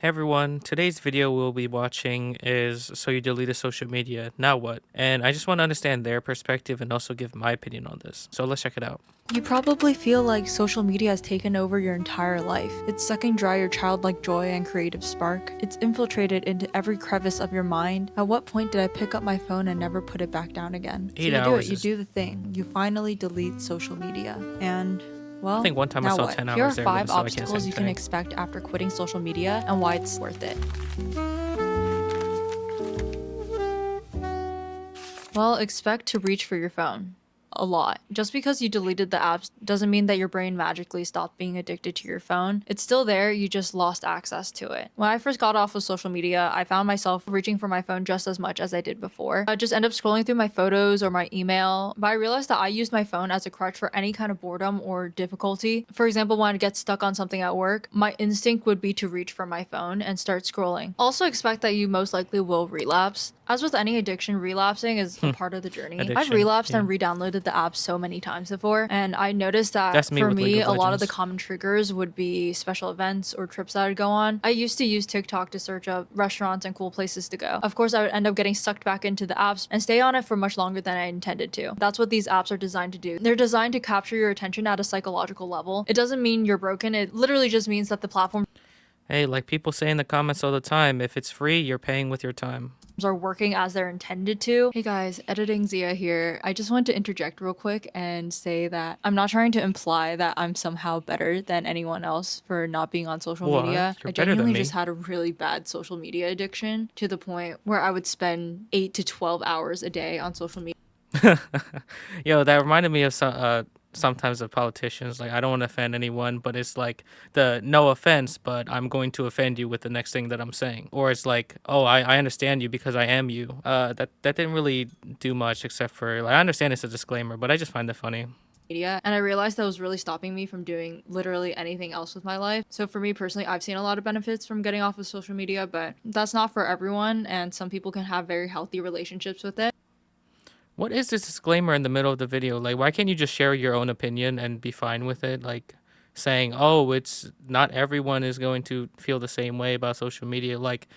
Hey everyone, today's video we'll be watching is so you deleted social media, now what? And I just want to understand their perspective and also give my opinion on this. So let's check it out. You probably feel like social media has taken over your entire life. It's sucking dry your childlike joy and creative spark. It's infiltrated into every crevice of your mind. At what point did I pick up my phone and never put it back down again? So 8 you do it, hours you is, do the thing. You finally delete social media. And I well, think one time I now saw what? 10 Here are hours there, 5 so I can't say obstacles you can anything. expect after quitting social media and why it's worth it. Well, expect to reach for your phone. A lot. Just because you deleted the apps doesn't mean that your brain magically stopped being addicted to your phone. It's still there, you just lost access to it. When I first got off of social media, I found myself reaching for my phone just as much as I did before. I just end up scrolling through my photos or my email, but I realized that I used my phone as a crutch for any kind of boredom or difficulty. For example, when I get stuck on something at work, my instinct would be to reach for my phone and start scrolling. Also expect that you most likely will relapse. As with any addiction, relapsing is a part of the journey. I've Addiction, relapsed yeah. and re-downloaded the app so many times before, and I noticed that That's me for with League me, of a lot of the Legends. common triggers would be special events or trips that I'd go on. I used to use TikTok to search up restaurants and cool places to go. Of course, I would end up getting sucked back into the apps and stay on it for much longer than I intended to. That's what these apps are designed to do. They're designed to capture your attention at a psychological level. It doesn't mean you're broken. It literally just means that the platform Hey, like people say in the comments all the time, if it's free, you're paying with your time. are working as they're intended to. Hey guys, editing Zia here. I just want to interject real quick and say that I'm not trying to imply that I'm somehow better than anyone else for not being on social What? media. You're I better than genuinely me. just had a really bad social media addiction to the point where I would spend 8 to 12 hours a day on social media. Yo, that reminded me of sometimes of politicians. Like, I don't want to offend anyone, but it's like the no offense, but I'm going to offend you with the next thing that I'm saying. Or it's like, oh, I understand you because I am you. That didn't really do much except for, like, I understand it's a disclaimer, but I just find it funny. And I realized that was really stopping me from doing literally anything else with my life. So for me personally, I've seen a lot of benefits from getting off of social media, but that's not for everyone, and some people can have very healthy relationships with it. What is this disclaimer in the middle of the video? Like, why can't you just share your own opinion and be fine with it? Like, saying, oh, it's not everyone is going to feel the same way about social media. Like,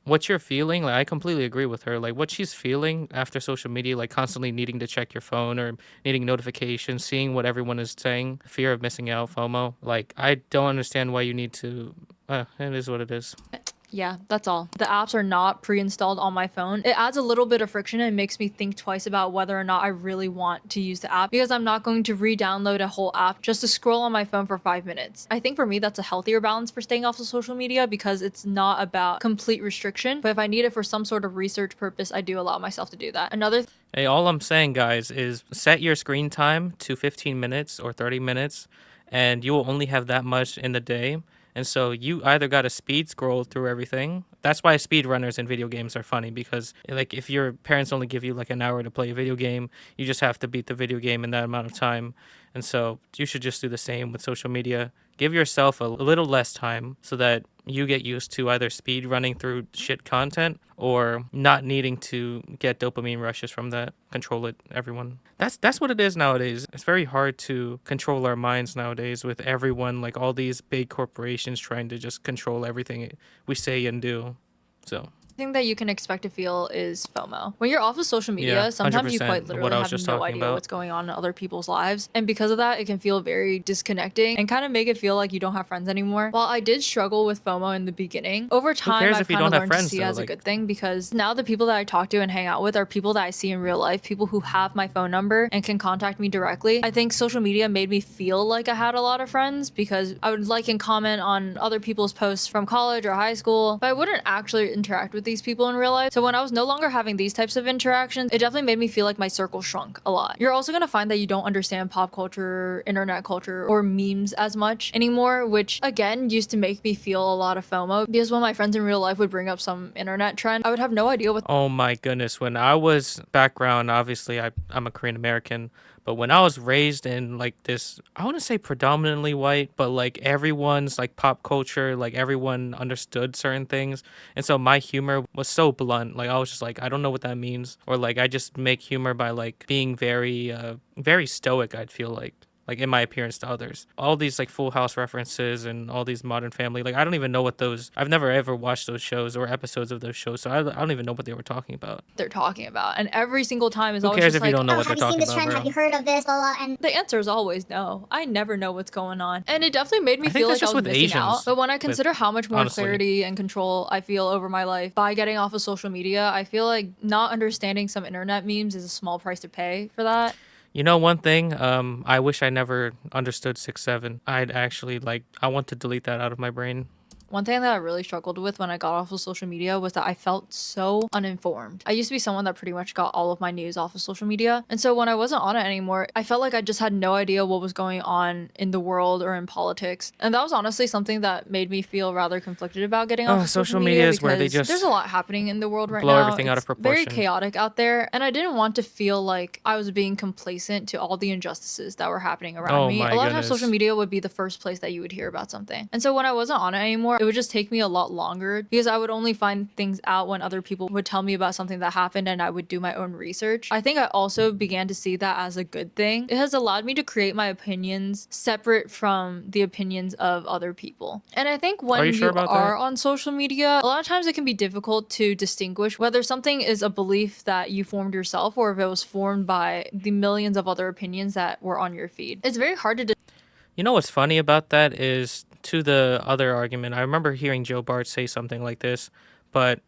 what you're feeling, like I completely agree with her. Like what she's feeling after social media, like constantly needing to check your phone or needing notifications, seeing what everyone is saying, fear of missing out, FOMO. Like I don't understand why you need to. It is what it is. Yeah, that's all. The apps are not pre-installed on my phone. It adds a little bit of friction and makes me think twice about whether or not I really want to use the app because I'm not going to re-download a whole app just to scroll on my phone for 5 minutes. I think for me, that's a healthier balance for staying off of social media because it's not about complete restriction, but if I need it for some sort of research purpose, I do allow myself to do that. Hey, all I'm saying, guys, is set your screen time to 15 minutes or 30 minutes, and you will only have that much in the day. And so you either got to speed scroll through everything. That's why speedrunners in video games are funny because, like, if your parents only give you like an hour to play a video game, you just have to beat the video game in that amount of time. And so you should just do the same with social media. Give yourself a little less time so that you get used to either speed running through shit content or not needing to get dopamine rushes from that. Control it, everyone. That's what it is nowadays. It's very hard to control our minds nowadays with everyone, like all these big corporations trying to just control everything we say and do. So thing that you can expect to feel is FOMO. When you're off of social yeah, media, sometimes you quite 100% literally what I was have just no talking idea about. what's going on in other people's lives. And because of that, it can feel very disconnecting and kind of make it feel like you don't have friends anymore. While I did struggle with FOMO in the beginning, over Who time, cares I've if you kind of don't have learned to friends see it though? as a Like, good thing because now the people that I talk to and hang out with are people that I see in real life, people who have my phone number and can contact me directly. I think social media made me feel like I had a lot of friends because I would like and comment on other people's posts from college or high school, but I wouldn't actually interact with these people in real life. So when I was no longer having these types of interactions, it definitely made me feel like my circle shrunk a lot. You're also gonna find that you don't understand pop culture, internet culture, or memes as much anymore, which again used to make me feel a lot of FOMO because when my friends in real life would bring up some internet trend, I would have no idea what oh my goodness. When I was background, obviously I'm a Korean American, but when I was raised in like this, I want to say predominantly white, but like everyone's like pop culture, like everyone understood certain things. And so my humor was so blunt. Like I was just like, I don't know what that means. Or like I just make humor by like being very, very stoic, I'd feel like. like in my appearance to others. All these like Full House references and all these Modern Family, like I don't even know what those. I've never ever watched those shows or episodes of those shows, so I don't even know what they were talking about. They're talking about. And every single time is Who always cares just if you like, don't know Oh, what they're have you seen talking this about, trend? Have bro? you heard of this? Blah, blah. And the answer is always no. I never know what's going on. And it definitely made me I think feel that's like I just was with missing out. Asians. But when I With consider how much more honestly, clarity and control I feel over my life by getting off of social media, I feel like not understanding some internet memes is a small price to pay for that. you know, one thing, I wish I never understood 6'7". I'd actually like, I want to delete that out of my brain. One thing that I really struggled with when I got off of social media was that I felt so uninformed. I used to be someone that pretty much got all of my news off of social media. And so when I wasn't on it anymore, I felt like I just had no idea what was going on in the world or in politics. And that was honestly something that made me feel rather conflicted about getting off of Social social media media is where they because there's just a lot happening in the world right blow now. everything out of It's very proportion. chaotic out there. And I didn't want to feel like I was being complacent to all the injustices that were happening around Oh me. my A lot of times social goodness. media would be the first place that you would hear about something. And so when I wasn't on it anymore, it would just take me a lot longer because I would only find things out when other people would tell me about something that happened and I would do my own research. I think I also began to see that as a good thing. It has allowed me to create my opinions separate from the opinions of other people. And I think Are when you sure you about are that? on social media, a lot of times it can be difficult to distinguish whether something is a belief that you formed yourself or if it was formed by the millions of other opinions that were on your feed. It's very hard to You know what's funny about that is to the other argument. I remember hearing Joe Bart say something like this, but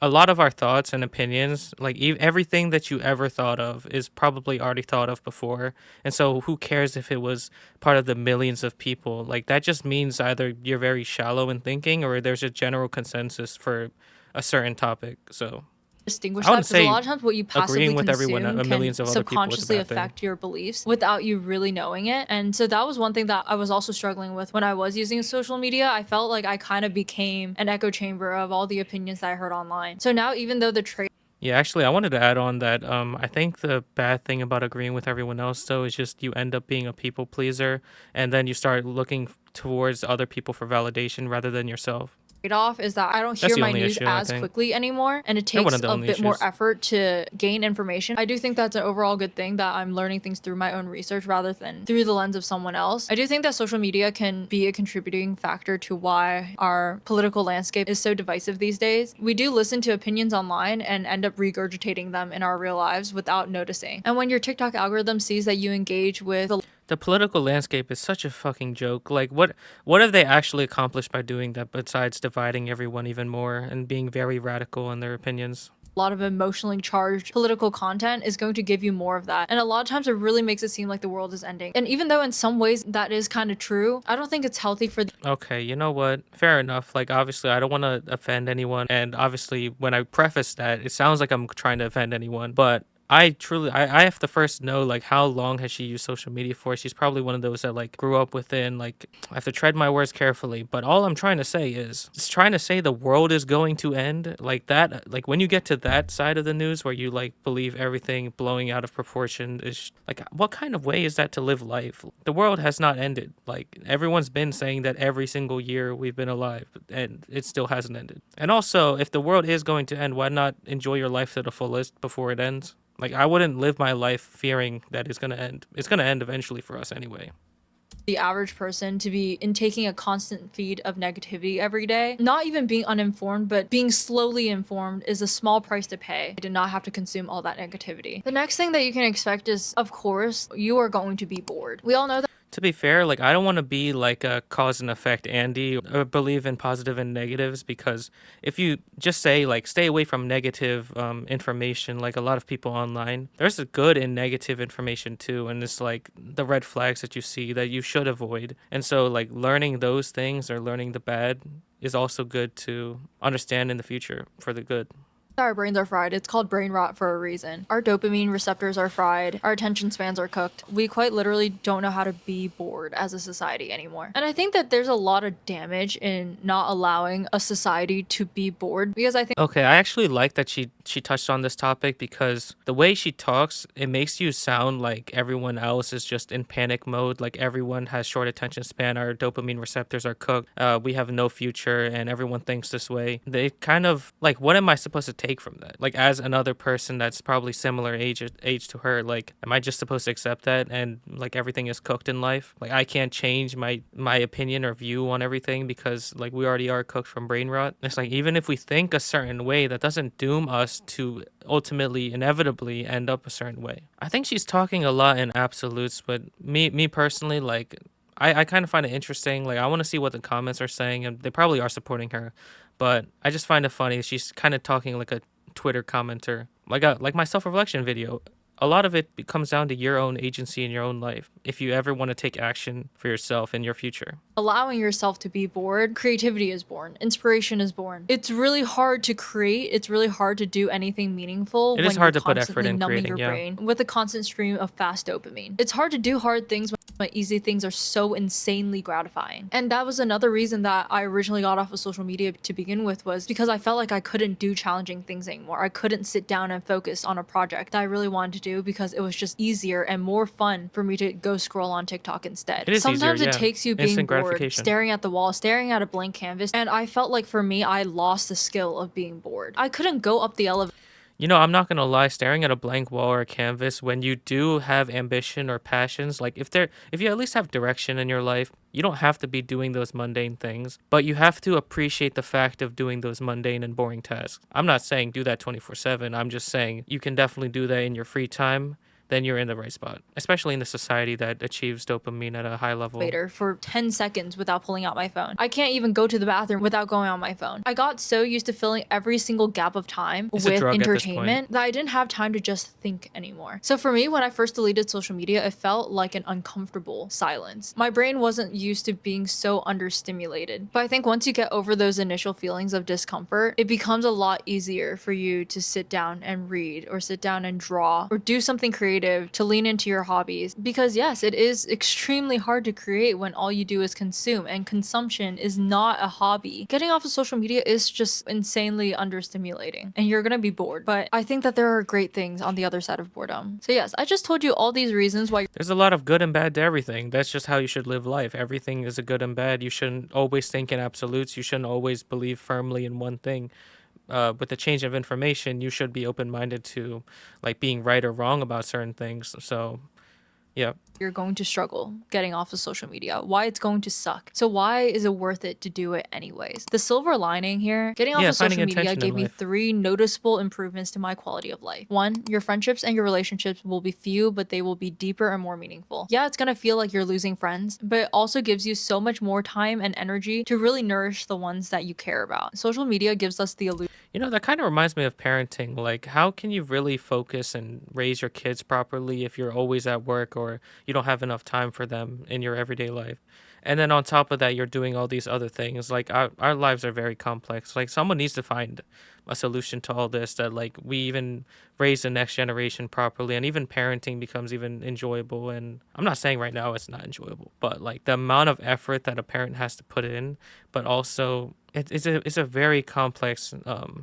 a lot of our thoughts and opinions, like everything that you ever thought of, is probably already thought of before. And so, who cares if it was part of the millions of people? Like, that just means either you're very shallow in thinking or there's a general consensus for a certain topic. So, distinguish I that wouldn't because a say lot of times what you passively agreeing with everyone, consume millions can of other people is a subconsciously bad thing. affect your beliefs without you really knowing it. And so that was one thing that I was also struggling with when I was using social media. I felt like I kind of became an echo chamber of all the opinions that I heard online. So now even though the trade Yeah, actually, I wanted to add on that I think the bad thing about agreeing with everyone else, though, is just you end up being a people pleaser, and then you start looking towards other people for validation rather than yourself. off is that I don't That's hear the my only news issue, I as think. quickly anymore, and it And one takes of the a only bit more issues. effort to gain information. I do think that's an overall good thing that I'm learning things through my own research rather than through the lens of someone else. I do think that social media can be a contributing factor to why our political landscape is so divisive these days. We do listen to opinions online and end up regurgitating them in our real lives without noticing. And when your TikTok algorithm sees that you engage with The political landscape is such a fucking joke. Like, what have they actually accomplished by doing that besides dividing everyone even more and being very radical in their opinions? a lot of emotionally charged political content is going to give you more of that. And a lot of times it really makes it seem like the world is ending. And even though in some ways that is kind of true, I don't think it's healthy for Okay, you know what? Fair enough. Like, obviously, I don't want to offend anyone. And obviously, when I preface that, it sounds like I'm trying to offend anyone. But I have to first know, like, how long has she used social media for? She's probably one of those that, like, grew up within, like, I have to tread my words carefully. But all I'm trying to say is, just trying to say the world is going to end, like that, like, when you get to that side of the news where you, like, believe everything blowing out of proportion is, like, what kind of way is that to live life? The world has not ended. Like, everyone's been saying that every single year we've been alive, and it still hasn't ended. And also, if the world is going to end, why not enjoy your life to the fullest before it ends? Like, I wouldn't live my life fearing that it's going to end. It's going to end eventually for us anyway. the average person to be taking a constant feed of negativity every day. Not even being uninformed, but being slowly informed is a small price to pay. I did not have to consume all that negativity. The next thing that you can expect is, of course, you are going to be bored. We all know that. To be fair, like, I don't want to be like a cause and effect Andy or believe in positive and negatives, because if you just say, like, stay away from negative information, like a lot of people online, there's a good and negative information too. And it's like the red flags that you see that you should avoid. And so, like, learning those things or learning the bad is also good to understand in the future for the good. Our brains are fried. It's called brain rot for a reason. Our dopamine receptors are fried. Our attention spans are cooked. We quite literally don't know how to be bored as a society anymore. And I think that there's a lot of damage in not allowing a society to be bored, because I think Okay, I actually like that she touched on this topic, because the way she talks, it makes you sound like everyone else is just in panic mode, like everyone has short attention span, our dopamine receptors are cooked, we have no future, and everyone thinks this way. They kind of, like, what am I supposed to take take from that? Like, as another person that's probably similar age to her, like, am I just supposed to accept that and like everything is cooked in life? Like, I can't change my opinion or view on everything because like we already are cooked from brain rot. It's like even if we think a certain way, that doesn't doom us to ultimately inevitably end up a certain way. I think she's talking a lot in absolutes, but me personally, like I kind of find it interesting. Like, I want to see what the comments are saying, and they probably are supporting her. But I just find it funny. She's kind of talking like a Twitter commenter, like my self reflection video. A lot of it comes down to your own agency in your own life. If you ever want to take action for yourself in your future, allowing yourself to be bored, creativity is born, inspiration is born. It's really hard to create, it's really hard to do anything meaningful it is when you're hard to put effort constantly in numbing creating. your Yeah, brain with a constant stream of fast dopamine. It's hard to do hard things when easy things are so insanely gratifying. And that was another reason that I originally got off of social media to begin with, was because I felt like I couldn't do challenging things anymore. I couldn't sit down and focus on a project that I really wanted to do because it was just easier and more fun for me to go scroll on TikTok instead. it is easier. Sometimes it Yeah, takes you being instant bored, gratification. staring at the wall, staring at a blank canvas, and I felt like for me, I lost the skill of being bored. I couldn't go up the elevator. You know, I'm not gonna lie, staring at a blank wall or a canvas when you do have ambition or passions, like if you at least have direction in your life, you don't have to be doing those mundane things, but you have to appreciate the fact of doing those mundane and boring tasks. I'm not saying do that 24/7. I'm just saying you can definitely do that in your free time, then you're in the right spot, especially in a society that achieves dopamine at a high level. For 10 seconds without pulling out my phone. I can't even go to the bathroom without going on my phone. I got so used to filling every single gap of time It's a with drug at this point. entertainment that I didn't have time to just think anymore. So for me, when I first deleted social media, it felt like an uncomfortable silence. My brain wasn't used to being so understimulated. But I think once you get over those initial feelings of discomfort, it becomes a lot easier for you to sit down and read, or sit down and draw, or do something creative, to lean into your hobbies. Because yes, it is extremely hard to create when all you do is consume, and consumption is not a hobby. Getting off of social media is just insanely understimulating, and you're gonna be bored. But I think that there are great things on the other side of boredom. So yes, I just told you all these reasons why. There's a lot of good and bad to everything. That's just how you should live life. Everything is a good and bad. You shouldn't always think in absolutes. You shouldn't always believe firmly in one thing. With the change of information, you should be open minded to like being right or wrong about certain things. So, yeah. You're going to struggle getting off of social media, why it's going to suck. So why is it worth it to do it anyways? The silver lining here, getting off Yeah, of finding social media intention in gave me life. 3 noticeable improvements to my quality of life. 1, your friendships and your relationships will be few, but they will be deeper and more meaningful. Yeah, it's gonna feel like you're losing friends, but it also gives you so much more time and energy to really nourish the ones that you care about. Social media gives us the illusion. You know, that kind of reminds me of parenting. Like, how can you really focus and raise your kids properly if you're always at work or you don't have enough time for them in your everyday life? And then on top of that, you're doing all these other things. Like, our lives are very complex. Like, someone needs to find a solution to all this, that, like, we even raise the next generation properly, and even parenting becomes even enjoyable. And I'm not saying right now it's not enjoyable, but, like, the amount of effort that a parent has to put in, but also it's a very complex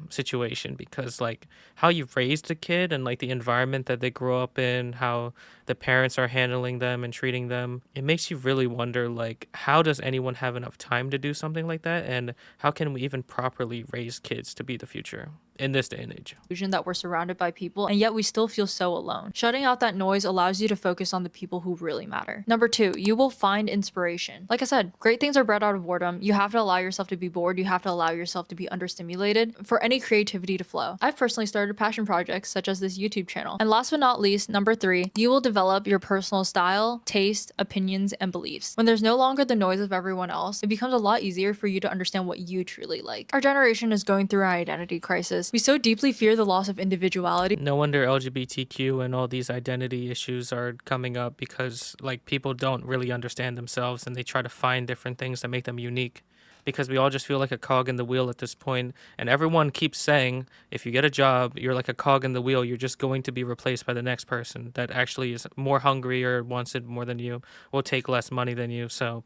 situation, because like how you raised a kid and like the environment that they grow up in, how the parents are handling them and treating them, it makes you really wonder, like, how does anyone have enough time to do something like that, and how can we even properly raise kids to be the future in this day and age? That we're surrounded by people, and yet we still feel so alone. Shutting out that noise allows you to focus on the people who really matter. Number 2, you will find inspiration. Like I said, great things are bred out of boredom. You have to allow yourself to be bored. You have to allow yourself to be understimulated for any creativity to flow. I've personally started passion projects such as this YouTube channel. And last but not least, number 3, you will develop your personal style, taste, opinions, and beliefs. When there's no longer the noise of everyone else, it becomes a lot easier for you to understand what you truly like. Our generation is going through an identity crisis. We so deeply fear the loss of individuality. No wonder LGBTQ and all these identity issues are coming up, because like people don't really understand themselves and they try to find different things that make them unique, because we all just feel like a cog in the wheel at this point. And everyone keeps saying, if you get a job, you're like a cog in the wheel. You're just going to be replaced by the next person that actually is more hungry or wants it more than you, will take less money than you. So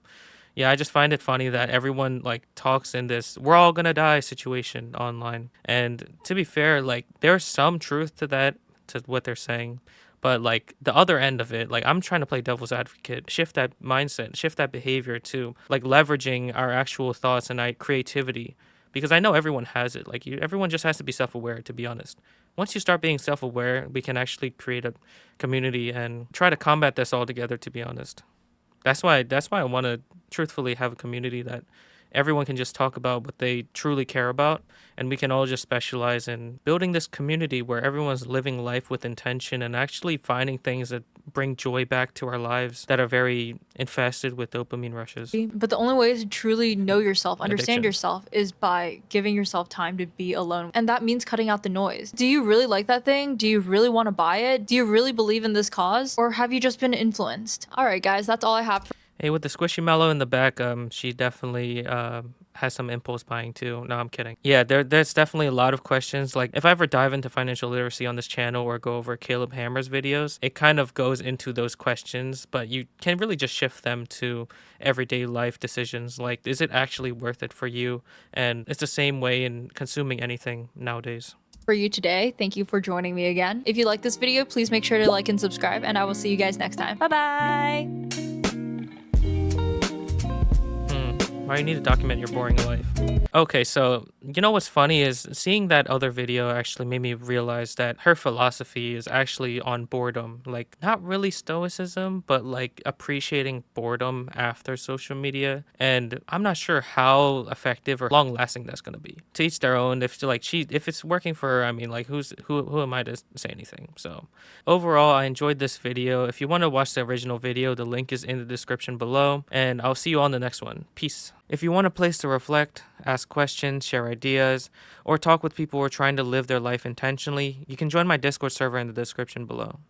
yeah, I just find it funny that everyone like talks in this "we're all gonna die" situation online. And to be fair, like there's some truth to that, to what they're saying. But like the other end of it, like I'm trying to play devil's advocate, shift that mindset, shift that behavior to like leveraging our actual thoughts and creativity because I know everyone has it. Like everyone just has to be self-aware, to be honest. Once you start being self-aware, we can actually create a community and try to combat this all together, to be honest. That's why I want to truthfully have a community that everyone can just talk about what they truly care about, and we can all just specialize in building this community where everyone's living life with intention and actually finding things that bring joy back to our lives that are very infested with dopamine rushes. But the only way to truly know yourself, understand Addictions. yourself, is by giving yourself time to be alone. And that means cutting out the noise. Do you really like that thing? Do you really want to buy it? Do you really believe in this cause? Or have you just been influenced? All right, guys, that's all I have for Hey, with the Squishy in the back, she definitely has some impulse buying too. No, I'm kidding. Yeah, there's definitely a lot of questions. Like if I ever dive into financial literacy on this channel or go over Caleb Hammer's videos, it kind of goes into those questions, but you can really just shift them to everyday life decisions. Like, is it actually worth it for you? And it's the same way in consuming anything nowadays. you today. Thank you for joining me again. If you like this video, please make sure to like and subscribe, and I will see you guys next time. Bye bye. Why you need to document your boring life? Okay, so you know what's funny is seeing that other video actually made me realize that her philosophy is actually on boredom. Like, not really stoicism, but like appreciating boredom after social media. And I'm not sure how effective or long lasting that's gonna be. To each their own. If it's working for her, I mean, like who am I to say anything? So overall, I enjoyed this video. If you want to watch the original video, the link is in the description below, and I'll see you on the next one. Peace. If you want a place to reflect, ask questions, share ideas, or talk with people who are trying to live their life intentionally, you can join my Discord server in the description below.